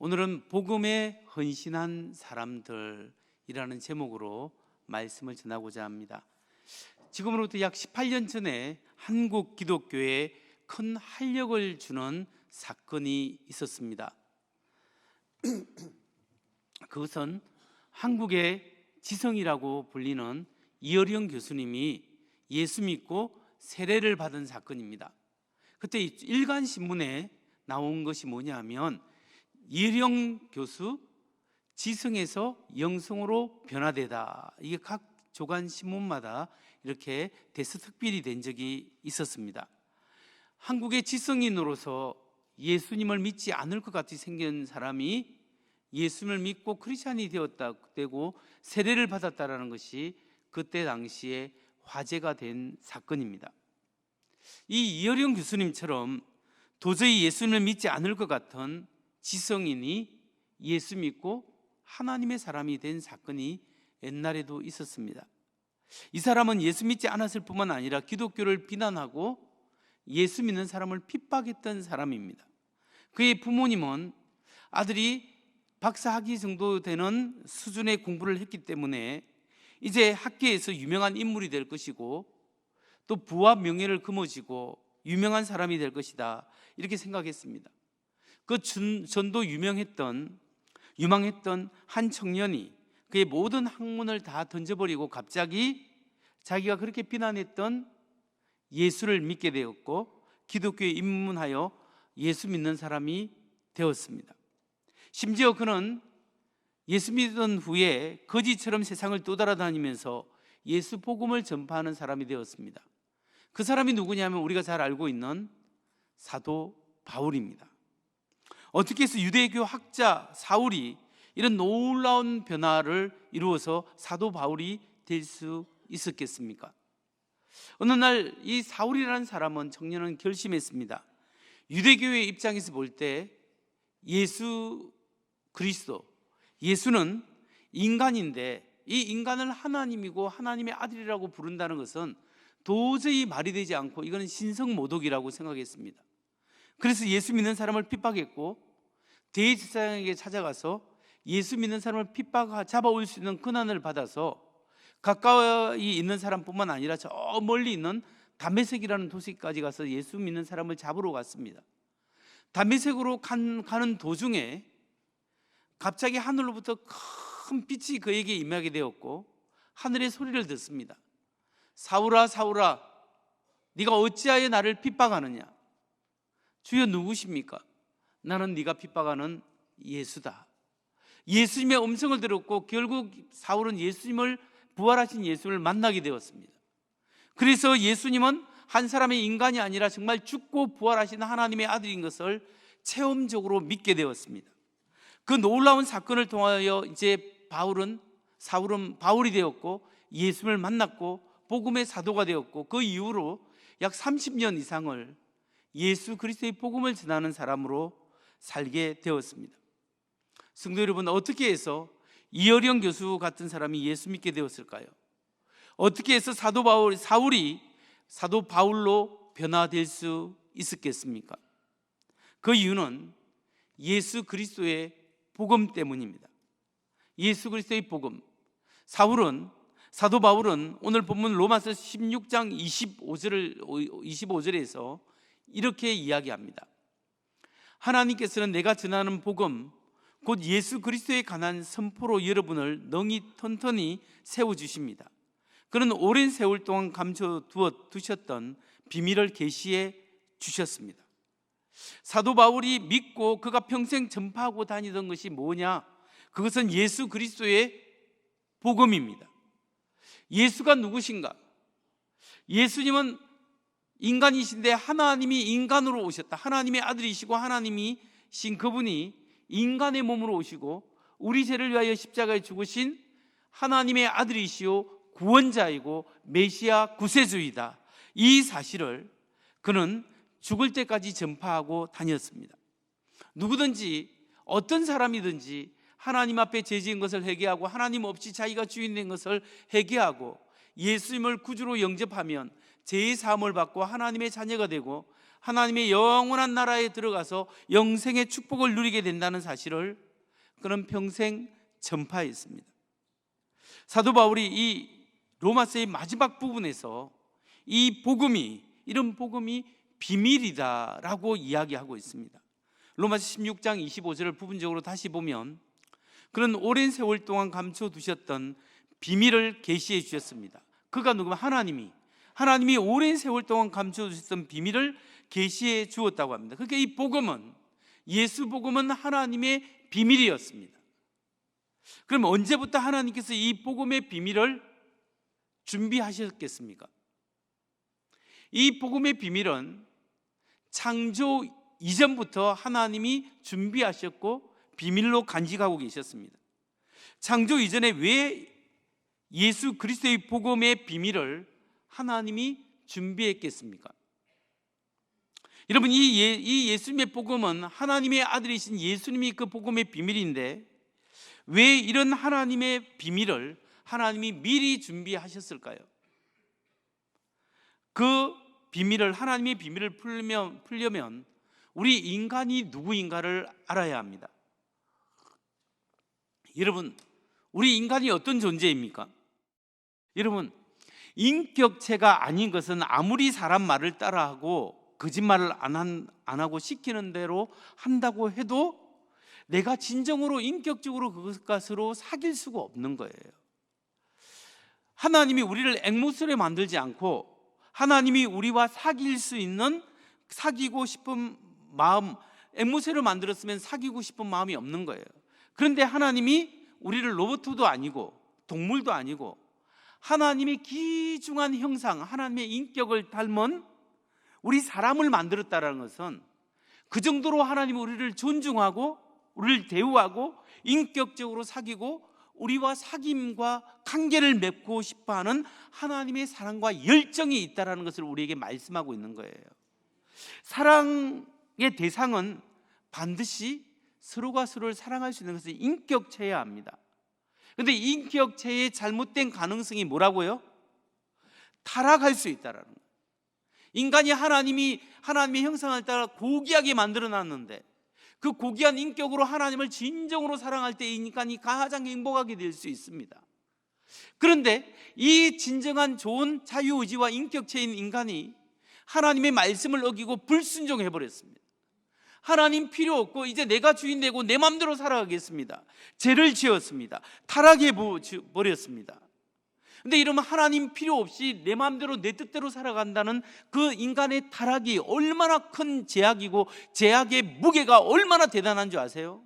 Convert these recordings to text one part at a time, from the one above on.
오늘은 복음에 헌신한 사람들이라는 제목으로 말씀을 전하고자 합니다. 지금으로부터 약 18년 전에 한국 기독교에 큰 활력을 주는 사건이 있었습니다. 그것은 한국의 지성이라고 불리는 이어령 교수님이 예수 믿고 세례를 받은 사건입니다. 그때 일간신문에 나온 것이 뭐냐면 이어령 교수 지성에서 영성으로 변화되다. 이게 각 조간 신문마다 이렇게 대서특필이 된 적이 있었습니다. 한국의 지성인으로서 예수님을 믿지 않을 것 같이 생긴 사람이 예수님을 믿고 크리스찬이 되고 세례를 받았다라는 것이 그때 당시에 화제가 된 사건입니다. 이 이어령 교수님처럼 도저히 예수님을 믿지 않을 것 같은 지성인이 예수 믿고 하나님의 사람이 된 사건이 옛날에도 있었습니다. 이 사람은 예수 믿지 않았을 뿐만 아니라 기독교를 비난하고 예수 믿는 사람을 핍박했던 사람입니다. 그의 부모님은 아들이 박사학위 정도 되는 수준의 공부를 했기 때문에 이제 학계에서 유명한 인물이 될 것이고 또 부와 명예를 거머쥐고 유명한 사람이 될 것이다, 이렇게 생각했습니다. 그 전도 유망했던 한 청년이 그의 모든 학문을 다 던져버리고 갑자기 자기가 그렇게 비난했던 예수를 믿게 되었고 기독교에 입문하여 예수 믿는 사람이 되었습니다. 심지어 그는 예수 믿은 후에 거지처럼 세상을 떠돌아다니면서 예수 복음을 전파하는 사람이 되었습니다. 그 사람이 누구냐면 우리가 잘 알고 있는 사도 바울입니다. 어떻게 해서 유대교 학자 사울이 이런 놀라운 변화를 이루어서 사도 바울이 될 수 있었겠습니까? 어느 날 이 사울이라는 사람은 청년은 결심했습니다. 유대교의 입장에서 볼 때 예수 그리스도, 예수는 인간인데 이 인간을 하나님이고 하나님의 아들이라고 부른다는 것은 도저히 말이 되지 않고 이거는 신성모독이라고 생각했습니다. 그래서 예수 믿는 사람을 핍박했고 대제사장에게 찾아가서 예수 믿는 사람을 잡아올 수 있는 권한을 받아서 가까이 있는 사람뿐만 아니라 저 멀리 있는 다메섹이라는 도시까지 가서 예수 믿는 사람을 잡으러 갔습니다. 다메섹으로 가는 도중에 갑자기 하늘로부터 큰 빛이 그에게 임하게 되었고 하늘의 소리를 듣습니다. 사울아 사울아, 네가 어찌하여 나를 핍박하느냐? 주여 누구십니까? 나는 네가 핍박하는 예수다. 예수님의 음성을 들었고 결국 사울은 예수님을, 부활하신 예수님을 만나게 되었습니다. 그래서 예수님은 한 사람의 인간이 아니라 정말 죽고 부활하신 하나님의 아들인 것을 체험적으로 믿게 되었습니다. 그 놀라운 사건을 통하여 이제 사울은 바울이 되었고 예수님을 만났고 복음의 사도가 되었고 그 이후로 약 30년 이상을 예수 그리스도의 복음을 전하는 사람으로 살게 되었습니다. 성도 여러분, 어떻게 해서 이어령 교수 같은 사람이 예수 믿게 되었을까요? 어떻게 해서 사울이 사도 바울로 변화될 수 있었겠습니까? 그 이유는 예수 그리스도의 복음 때문입니다. 예수 그리스도의 복음. 사도 바울은 오늘 본문 로마서 16장 25절에서 이렇게 이야기합니다. 하나님께서는 내가 전하는 복음 곧 예수 그리스도에 관한 선포로 여러분을 능히 튼튼히 세워주십니다. 그는 오랜 세월 동안 감춰두셨던 비밀을 계시해 주셨습니다. 사도 바울이 믿고 그가 평생 전파하고 다니던 것이 뭐냐? 그것은 예수 그리스도의 복음입니다. 예수가 누구신가? 예수님은 인간이신데 하나님이 인간으로 오셨다. 하나님의 아들이시고 하나님이신 그분이 인간의 몸으로 오시고 우리 죄를 위하여 십자가에 죽으신 하나님의 아들이시오 구원자이고 메시아 구세주이다. 이 사실을 그는 죽을 때까지 전파하고 다녔습니다. 누구든지 어떤 사람이든지 하나님 앞에 죄 지은 것을 회개하고 하나님 없이 자기가 주인 된 것을 회개하고 예수님을 구주로 영접하면 죄의 사함을 받고 하나님의 자녀가 되고 하나님의 영원한 나라에 들어가서 영생의 축복을 누리게 된다는 사실을 그는 평생 전파했습니다. 사도 바울이 이 로마서의 마지막 부분에서 이런 복음이 비밀이다라고 이야기하고 있습니다. 로마서 16장 25절을 부분적으로 다시 보면 그는 오랜 세월 동안 감춰두셨던 비밀을 계시해 주셨습니다. 그가 누구면 하나님이 오랜 세월 동안 감춰두셨던 비밀을 계시해 주었다고 합니다. 그러니까 이 복음은, 예수 복음은 하나님의 비밀이었습니다. 그럼 언제부터 하나님께서 이 복음의 비밀을 준비하셨겠습니까? 이 복음의 비밀은 창조 이전부터 하나님이 준비하셨고 비밀로 간직하고 계셨습니다. 창조 이전에 왜 예수 그리스도의 복음의 비밀을 하나님이 준비했겠습니까? 여러분, 이 예수님의 복음은 하나님의 아들이신 예수님이 그 복음의 비밀인데 왜 이런 하나님의 비밀을 하나님이 미리 준비하셨을까요? 그 비밀을, 하나님의 비밀을 풀려면 우리 인간이 누구인가를 알아야 합니다. 여러분, 우리 인간이 어떤 존재입니까? 여러분, 인격체가 아닌 것은 아무리 사람 말을 따라하고 거짓말을 안 하고 시키는 대로 한다고 해도 내가 진정으로 인격적으로 그것으로 사귈 수가 없는 거예요. 하나님이 우리를 앵무새로 만들지 않고 하나님이 우리와 사귈 수 있는, 사귀고 싶은 마음, 앵무새로 만들었으면 사귀고 싶은 마음이 없는 거예요. 그런데 하나님이 우리를 로봇도 아니고 동물도 아니고 하나님의 귀중한 형상, 하나님의 인격을 닮은 우리 사람을 만들었다는 것은 그 정도로 하나님이 우리를 존중하고 우리를 대우하고 인격적으로 사귀고 우리와 사귐과 관계를 맺고 싶어하는 하나님의 사랑과 열정이 있다는 것을 우리에게 말씀하고 있는 거예요. 사랑의 대상은 반드시 서로가 서로를 사랑할 수 있는 것을 인격체여야 합니다. 그런데 인격체의 잘못된 가능성이 뭐라고요? 타락할 수 있다는 거예요. 인간이 하나님의 형상을 따라 고귀하게 만들어놨는데 그 고귀한 인격으로 하나님을 진정으로 사랑할 때 인간이 가장 행복하게 될 수 있습니다. 그런데 이 진정한 좋은 자유의지와 인격체인 인간이 하나님의 말씀을 어기고 불순종해버렸습니다. 하나님 필요 없고 이제 내가 주인 되고 내 마음대로 살아가겠습니다. 죄를 지었습니다. 타락해버렸습니다. 근데 이러면 하나님 필요 없이 내 마음대로 내 뜻대로 살아간다는 그 인간의 타락이 얼마나 큰 죄악이고 죄악의 무게가 얼마나 대단한 줄 아세요?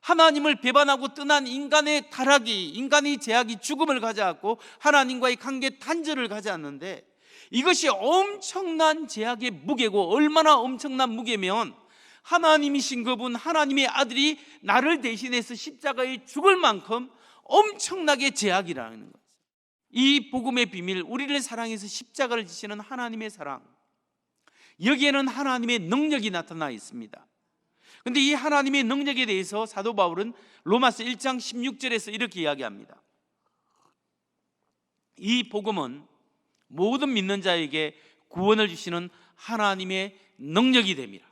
하나님을 배반하고 떠난 인간의 타락이, 인간의 죄악이 죽음을 가져왔고 하나님과의 관계 단절을 가져왔는데 이것이 엄청난 죄악의 무게고 얼마나 엄청난 무게면 하나님이신 그분, 하나님의 아들이 나를 대신해서 십자가에 죽을 만큼 엄청나게 죄악이라는 거죠. 이 복음의 비밀, 우리를 사랑해서 십자가를 지시는 하나님의 사랑, 여기에는 하나님의 능력이 나타나 있습니다. 그런데 이 하나님의 능력에 대해서 사도 바울은 로마서 1장 16절에서 이렇게 이야기합니다. 이 복음은 모든 믿는 자에게 구원을 주시는 하나님의 능력이 됨이라.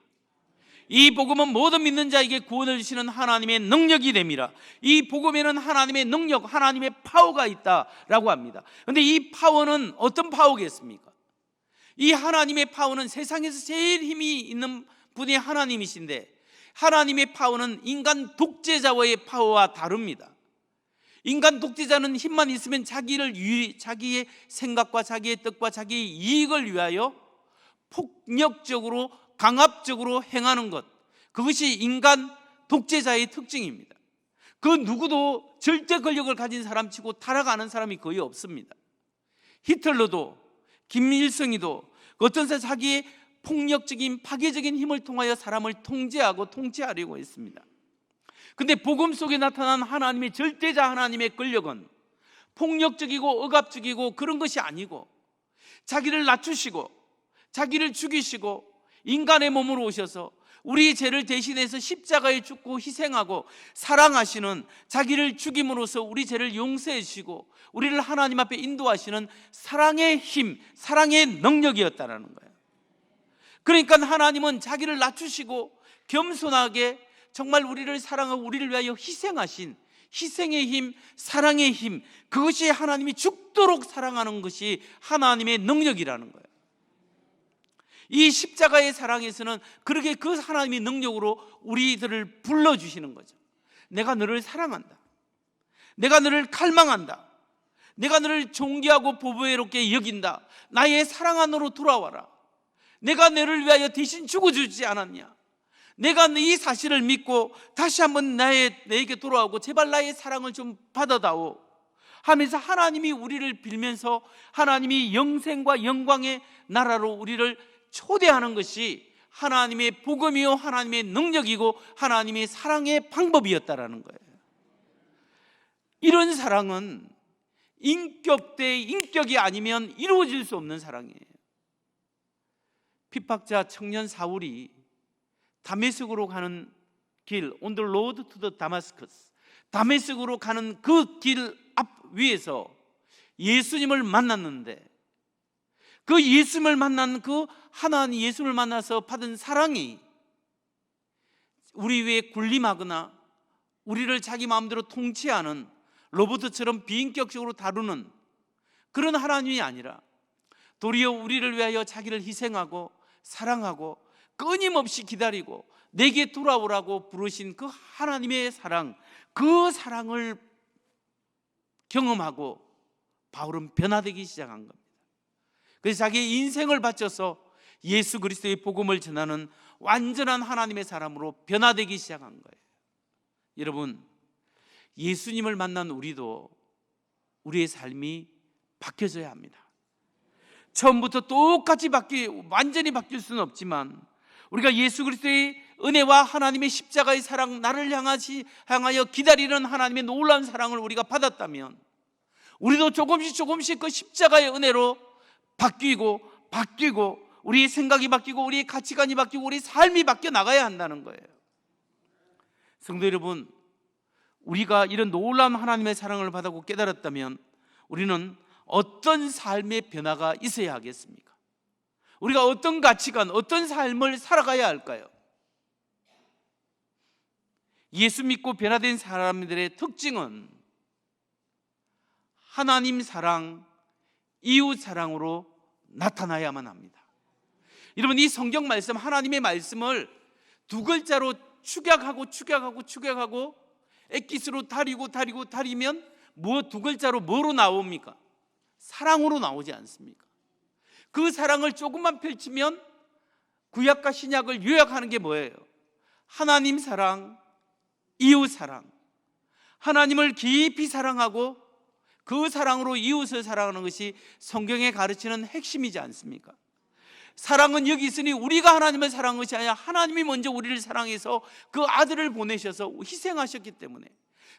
이 복음은 모든 믿는 자에게 구원을 주시는 하나님의 능력이 됨이라. 이 복음에는 하나님의 능력, 하나님의 파워가 있다라고 합니다. 그런데 이 파워는 어떤 파워겠습니까? 이 하나님의 파워는 세상에서 제일 힘이 있는 분이 하나님이신데 하나님의 파워는 인간 독재자와의 파워와 다릅니다. 인간 독재자는 힘만 있으면 자기의 생각과 자기의 뜻과 자기의 이익을 위하여 폭력적으로 강압적으로 행하는 것, 그것이 인간 독재자의 특징입니다. 그 누구도 절대 권력을 가진 사람치고 타락하는 사람이 거의 없습니다. 히틀러도 김일성이도 어떤 자기의 폭력적인 파괴적인 힘을 통하여 사람을 통제하고 통치하려고 했습니다. 근데 복음 속에 나타난 하나님의 절대자 하나님의 권력은 폭력적이고 억압적이고 그런 것이 아니고 자기를 낮추시고 자기를 죽이시고 인간의 몸으로 오셔서 우리 죄를 대신해서 십자가에 죽고 희생하고 사랑하시는, 자기를 죽임으로써 우리 죄를 용서해 주시고 우리를 하나님 앞에 인도하시는 사랑의 힘, 사랑의 능력이었다라는 거예요. 그러니까 하나님은 자기를 낮추시고 겸손하게 정말 우리를 사랑하고 우리를 위하여 희생하신 희생의 힘, 사랑의 힘, 그것이 하나님이 죽도록 사랑하는 것이 하나님의 능력이라는 거예요. 이 십자가의 사랑에서는 그렇게 그 하나님의 능력으로 우리들을 불러주시는 거죠. 내가 너를 사랑한다, 내가 너를 갈망한다, 내가 너를 존귀하고 보배롭게 여긴다, 나의 사랑 안으로 돌아와라, 내가 너를 위하여 대신 죽어주지 않았냐, 내가 이 사실을 믿고 다시 한번 내게 돌아오고 제발 나의 사랑을 좀 받아다오 하면서 하나님이 우리를 빌면서 하나님이 영생과 영광의 나라로 우리를 초대하는 것이 하나님의 복음이요 하나님의 능력이고 하나님의 사랑의 방법이었다라는 거예요. 이런 사랑은 인격 대 인격이 아니면 이루어질 수 없는 사랑이에요. 핍박자 청년 사울이 다메섹으로 가는 길, on the road to the Damascus, 다메섹으로 가는 그 길 앞 위에서 예수님을 만났는데 그 예수님을 만난 그 하나님 예수를 만나서 받은 사랑이 우리 위에 군림하거나 우리를 자기 마음대로 통치하는 로봇처럼 비인격적으로 다루는 그런 하나님이 아니라 도리어 우리를 위하여 자기를 희생하고 사랑하고 끊임없이 기다리고 내게 돌아오라고 부르신 그 하나님의 사랑, 그 사랑을 경험하고 바울은 변화되기 시작한 겁니다. 그래서 자기의 인생을 바쳐서 예수 그리스도의 복음을 전하는 완전한 하나님의 사람으로 변화되기 시작한 거예요. 여러분, 예수님을 만난 우리도 우리의 삶이 바뀌어져야 합니다. 처음부터 똑같이 완전히 바뀔 수는 없지만 우리가 예수 그리스도의 은혜와 하나님의 십자가의 사랑, 나를 향하여 기다리는 하나님의 놀라운 사랑을 우리가 받았다면 우리도 조금씩 그 십자가의 은혜로 바뀌고 우리의 생각이 바뀌고 우리의 가치관이 바뀌고 우리의 삶이 바뀌어 나가야 한다는 거예요. 성도 여러분, 우리가 이런 놀라운 하나님의 사랑을 받았고 깨달았다면 우리는 어떤 삶의 변화가 있어야 하겠습니까? 우리가 어떤 가치관, 어떤 삶을 살아가야 할까요? 예수 믿고 변화된 사람들의 특징은 하나님 사랑, 이웃 사랑으로 나타나야만 합니다. 여러분, 이 성경 말씀, 하나님의 말씀을 두 글자로 축약하고 엑기스로 다리면 두 글자로 뭐로 나옵니까? 사랑으로 나오지 않습니까? 그 사랑을 조금만 펼치면 구약과 신약을 요약하는 게 뭐예요? 하나님 사랑, 이웃 사랑. 하나님을 깊이 사랑하고 그 사랑으로 이웃을 사랑하는 것이 성경에 가르치는 핵심이지 않습니까? 사랑은 여기 있으니 우리가 하나님을 사랑한 것이 아니라 하나님이 먼저 우리를 사랑해서 그 아들을 보내셔서 희생하셨기 때문에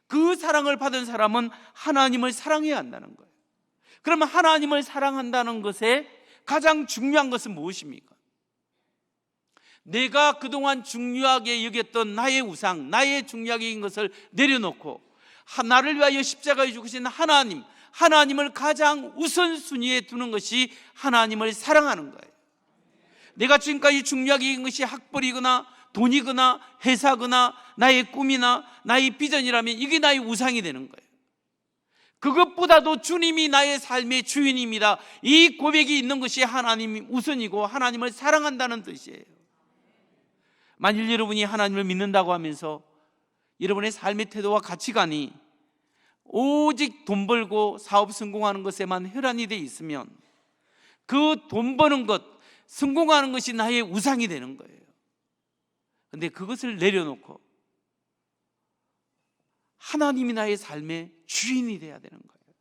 그 사랑을 받은 사람은 하나님을 사랑해야 한다는 거예요. 그러면 하나님을 사랑한다는 것에 가장 중요한 것은 무엇입니까? 내가 그동안 중요하게 여겼던 나의 우상, 나의 중요하게 여긴 것을 내려놓고 나를 위하여 십자가에 죽으신 하나님을 가장 우선순위에 두는 것이 하나님을 사랑하는 거예요. 내가 지금까지 중요하게 여긴 것이 학벌이거나 돈이거나 회사거나 나의 꿈이나 나의 비전이라면 이게 나의 우상이 되는 거예요. 그것보다도 주님이 나의 삶의 주인입니다, 이 고백이 있는 것이 하나님이 우선이고 하나님을 사랑한다는 뜻이에요. 만일 여러분이 하나님을 믿는다고 하면서 여러분의 삶의 태도와 가치관이 오직 돈 벌고 사업 성공하는 것에만 혈안이 되어 있으면 그 돈 버는 것, 성공하는 것이 나의 우상이 되는 거예요. 그런데 그것을 내려놓고 하나님이 나의 삶의 주인이 되어야 되는 거예요.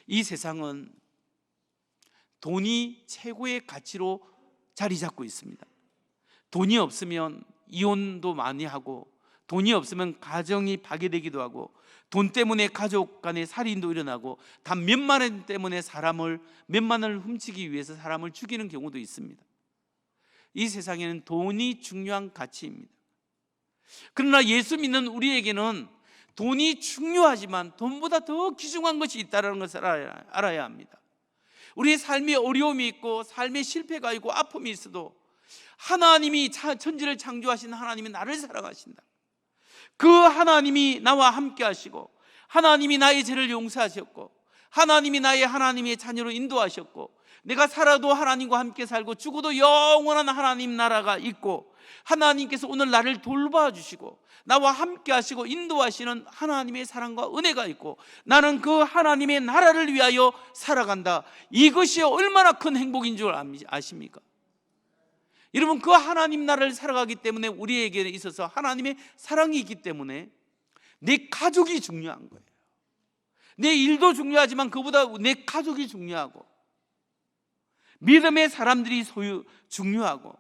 이 세상은 돈이 최고의 가치로 자리 잡고 있습니다. 돈이 없으면 이혼도 많이 하고, 돈이 없으면 가정이 파괴되기도 하고, 돈 때문에 가족 간의 살인도 일어나고, 단 몇만 원 때문에 몇만 원을 훔치기 위해서 사람을 죽이는 경우도 있습니다. 이 세상에는 돈이 중요한 가치입니다. 그러나 예수 믿는 우리에게는 돈이 중요하지만 돈보다 더 귀중한 것이 있다는 것을 알아야 합니다. 우리의 삶에 어려움이 있고 삶에 실패가 있고 아픔이 있어도 하나님이 천지를 창조하신 하나님이 나를 사랑하신다. 그 하나님이 나와 함께 하시고 하나님이 나의 죄를 용서하셨고 하나님이 나의 하나님의 자녀로 인도하셨고 내가 살아도 하나님과 함께 살고 죽어도 영원한 하나님 나라가 있고 하나님께서 오늘 나를 돌봐주시고 나와 함께 하시고 인도하시는 하나님의 사랑과 은혜가 있고 나는 그 하나님의 나라를 위하여 살아간다. 이것이 얼마나 큰 행복인 줄 아십니까? 여러분, 그 하나님 나라를 살아가기 때문에 우리에게 있어서 하나님의 사랑이 있기 때문에 내 가족이 중요한 거예요. 내 일도 중요하지만 그보다 내 가족이 중요하고 믿음의 사람들이 중요하고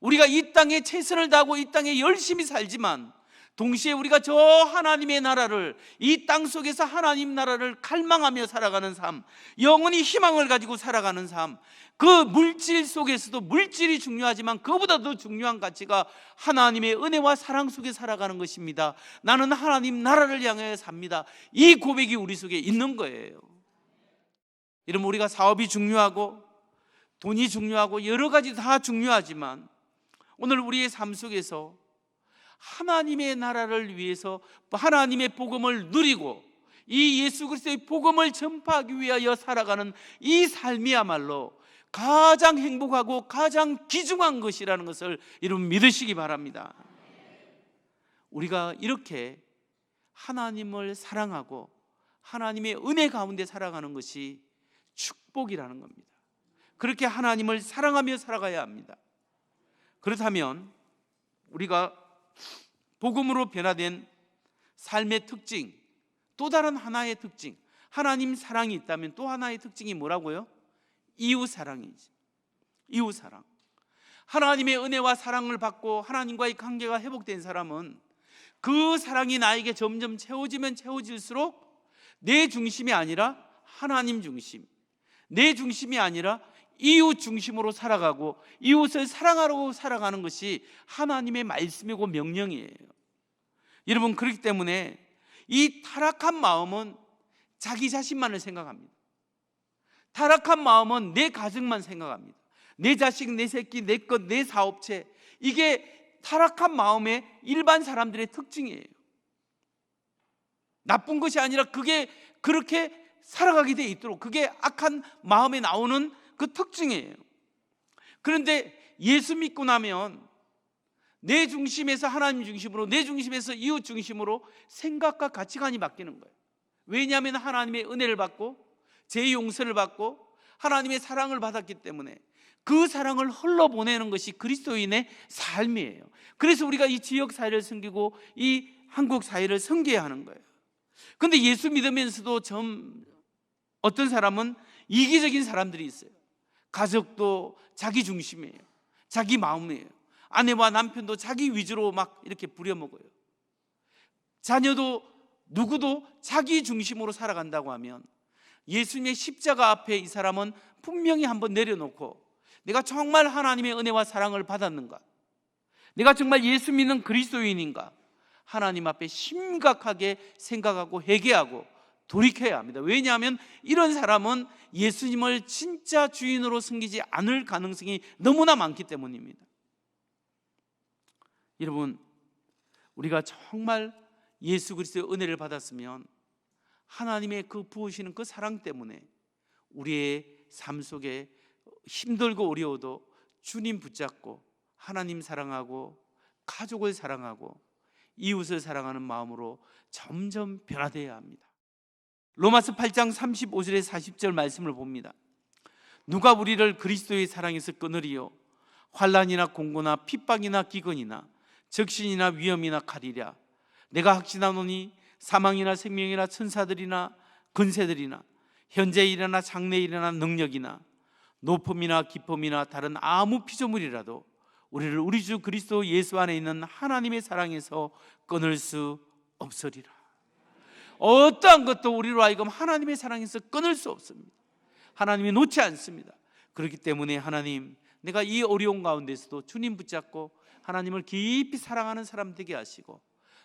우리가 이 땅에 최선을 다하고 이 땅에 열심히 살지만 동시에 우리가 저 하나님의 나라를 이 땅 속에서 하나님 나라를 갈망하며 살아가는 삶, 영원히 희망을 가지고 살아가는 삶, 그 물질 속에서도 물질이 중요하지만 그보다 더 중요한 가치가 하나님의 은혜와 사랑 속에 살아가는 것입니다. 나는 하나님 나라를 향해 삽니다. 이 고백이 우리 속에 있는 거예요. 여러분, 우리가 사업이 중요하고 돈이 중요하고 여러 가지 다 중요하지만 오늘 우리의 삶 속에서 하나님의 나라를 위해서 하나님의 복음을 누리고 이 예수 그리스도의 복음을 전파하기 위하여 살아가는 이 삶이야말로 가장 행복하고 가장 귀중한 것이라는 것을 여러분 믿으시기 바랍니다. 우리가 이렇게 하나님을 사랑하고 하나님의 은혜 가운데 살아가는 것이 축복이라는 겁니다. 그렇게 하나님을 사랑하며 살아가야 합니다. 그렇다면 우리가 복음으로 변화된 삶의 특징, 또 다른 하나의 특징, 하나님 사랑이 있다면 또 하나의 특징이 뭐라고요? 이웃 사랑이지. 이웃 사랑. 하나님의 은혜와 사랑을 받고 하나님과의 관계가 회복된 사람은 그 사랑이 나에게 점점 채워지면 채워질수록 내 중심이 아니라 하나님 중심, 내 중심이 아니라 이웃 중심으로 살아가고 이웃을 사랑하려고 살아가는 것이 하나님의 말씀이고 명령이에요. 여러분, 그렇기 때문에 이 타락한 마음은 자기 자신만을 생각합니다. 타락한 마음은 내 가정만 생각합니다. 내 자식, 내 새끼, 내 것, 내 사업체, 이게 타락한 마음의 일반 사람들의 특징이에요. 나쁜 것이 아니라 그게 그렇게 살아가게 돼 있도록, 그게 악한 마음에 나오는 그 특징이에요. 그런데 예수 믿고 나면 내 중심에서 하나님 중심으로, 내 중심에서 이웃 중심으로 생각과 가치관이 바뀌는 거예요. 왜냐하면 하나님의 은혜를 받고 제 용서를 받고 하나님의 사랑을 받았기 때문에 그 사랑을 흘러보내는 것이 그리스도인의 삶이에요. 그래서 우리가 이 지역 사회를 섬기고 이 한국 사회를 섬겨야 하는 거예요. 그런데 예수 믿으면서도 어떤 사람은 이기적인 사람들이 있어요. 가족도 자기 중심이에요. 자기 마음이에요. 아내와 남편도 자기 위주로 막 이렇게 부려먹어요. 자녀도 누구도 자기 중심으로 살아간다고 하면 예수님의 십자가 앞에 이 사람은 분명히 한번 내려놓고 내가 정말 하나님의 은혜와 사랑을 받았는가? 내가 정말 예수 믿는 그리스도인인가? 하나님 앞에 심각하게 생각하고 회개하고 돌이켜야 합니다. 왜냐하면 이런 사람은 예수님을 진짜 주인으로 섬기지 않을 가능성이 너무나 많기 때문입니다. 여러분, 우리가 정말 예수 그리스도의 은혜를 받았으면 하나님의 그 부으시는 그 사랑 때문에 우리의 삶 속에 힘들고 어려워도 주님 붙잡고 하나님 사랑하고 가족을 사랑하고 이웃을 사랑하는 마음으로 점점 변화되어야 합니다. 로마서 8장 35절에 40절 말씀을 봅니다. 누가 우리를 그리스도의 사랑에서 끊으리요? 환난이나 공고나 핍박이나 기근이나 적신이나 위험이나 칼이랴. 내가 확신하노니 사망이나 생명이나 천사들이나 근세들이나 현재 일이나 장래 일이나 능력이나 높음이나 깊음이나 다른 아무 피조물이라도 우리를 우리 주 그리스도 예수 안에 있는 하나님의 사랑에서 끊을 수 없으리라. 어떠한 것도 우리로 하여금 하나님의 사랑에서 끊을 수 없습니다. 하나님이 놓지 않습니다. 그렇기 때문에 하나님, 내가 이 어려운 가운데서도 주님 붙잡고 하나님을 깊이 사랑하는 사람 되게 하시고,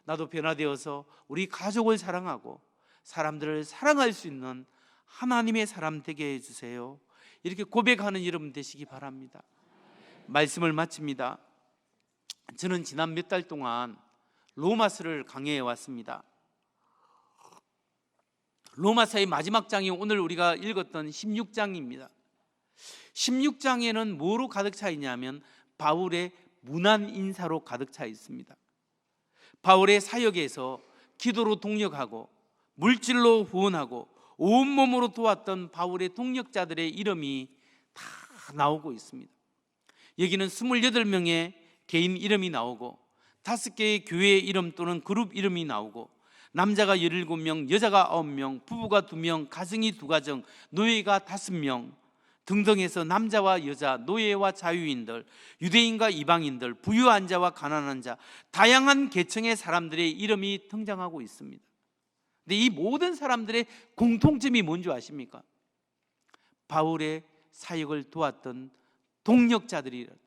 나도 변화되어서 우리 가족을 사랑하고 사람들을 사랑할 수 있는 하나님의 사람 되게 해주세요. 이렇게 고백하는 여러분 되시기 바랍니다. 말씀을 마칩니다. 저는 지난 몇 달 동안 로마서를 강해해 왔습니다. 로마서의 마지막 장이 오늘 우리가 읽었던 16장입니다. 16장에는 뭐로 가득 차 있냐면 바울의 문안 인사로 가득 차 있습니다. 바울의 사역에서 기도로 동력하고 물질로 후원하고 온몸으로 도왔던 바울의 동력자들의 이름이 다 나오고 있습니다. 여기는 28명의 개인 이름이 나오고 5개의 교회 이름 또는 그룹 이름이 나오고, 남자가 17명, 여자가 9명, 부부가 2명, 가정이 2가정, 노예가 5명 등등해서 남자와 여자, 노예와 자유인들, 유대인과 이방인들, 부유한 자와 가난한 자, 다양한 계층의 사람들의 이름이 등장하고 있습니다. 근데 이 모든 사람들의 공통점이 뭔지 아십니까? 바울의 사역을 도왔던 동력자들이었다.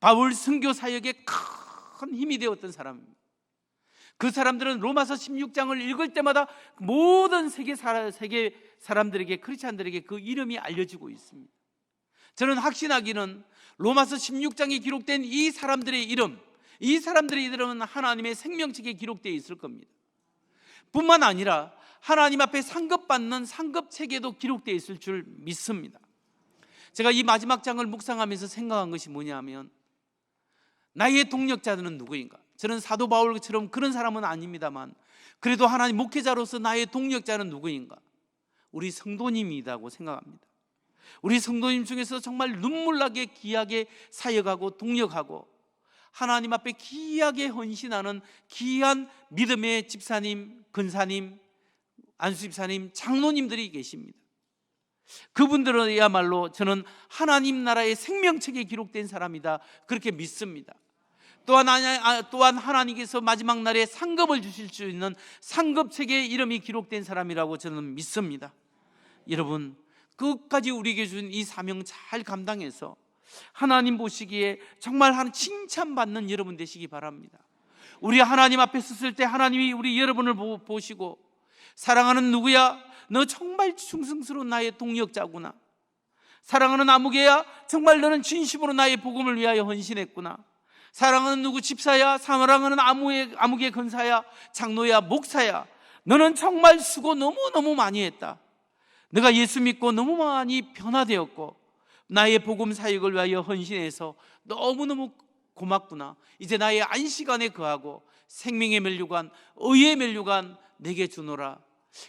바울 선교 사역에 큰 힘이 되었던 사람입니다. 그 사람들은 로마서 16장을 읽을 때마다 모든 세계 사람들에게, 크리스찬들에게 그 이름이 알려지고 있습니다. 저는 확신하기는 로마서 16장에 기록된 이 사람들의 이름, 이 사람들의 이름은 하나님의 생명책에 기록되어 있을 겁니다. 뿐만 아니라 하나님 앞에 상급받는 상급책에도 기록되어 있을 줄 믿습니다. 제가 이 마지막 장을 묵상하면서 생각한 것이 뭐냐면, 나의 동력자들은 누구인가? 저는 사도 바울처럼 그런 사람은 아닙니다만 그래도 하나님 목회자로서 나의 동력자는 누구인가? 우리 성도님이라고 생각합니다. 우리 성도님 중에서 정말 눈물나게 귀하게 사역하고 동력하고 하나님 앞에 귀하게 헌신하는 귀한 믿음의 집사님, 근사님, 안수집사님, 장로님들이 계십니다. 그분들은야말로 저는 하나님 나라의 생명책에 기록된 사람이다, 그렇게 믿습니다. 또한 하나님께서 마지막 날에 상급을 주실 수 있는 상급책에 이름이 기록된 사람이라고 저는 믿습니다. 여러분, 끝까지 우리에게 준 이 사명 잘 감당해서 하나님 보시기에 정말 칭찬받는 여러분 되시기 바랍니다. 우리 하나님 앞에 섰을 때 하나님이 우리 여러분을 보시고, 사랑하는 누구야? 너 정말 충성스러운 나의 동력자구나. 사랑하는 아무개야, 정말 너는 진심으로 나의 복음을 위하여 헌신했구나. 사랑하는 누구 집사야, 사랑하는 아무개 근사야, 장로야, 목사야, 너는 정말 수고 너무너무 많이 했다. 내가 예수 믿고 너무 많이 변화되었고 나의 복음 사역을 위하여 헌신해서 너무너무 고맙구나. 이제 나의 안식안에 거하고 생명의 면류관, 의의 면류관 내게 주노라.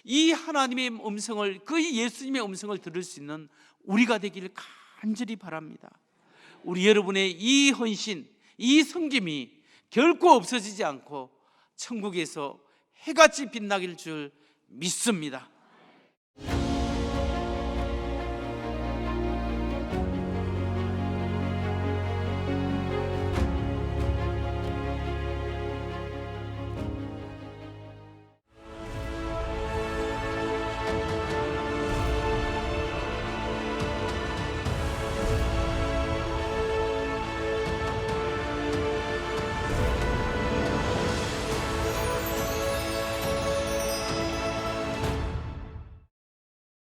이 하나님의 음성을, 그 예수님의 음성을 들을 수 있는 우리가 되기를 간절히 바랍니다. 우리 여러분의 이 헌신, 이 섬김이 결코 없어지지 않고 천국에서 해같이 빛나길 줄 믿습니다.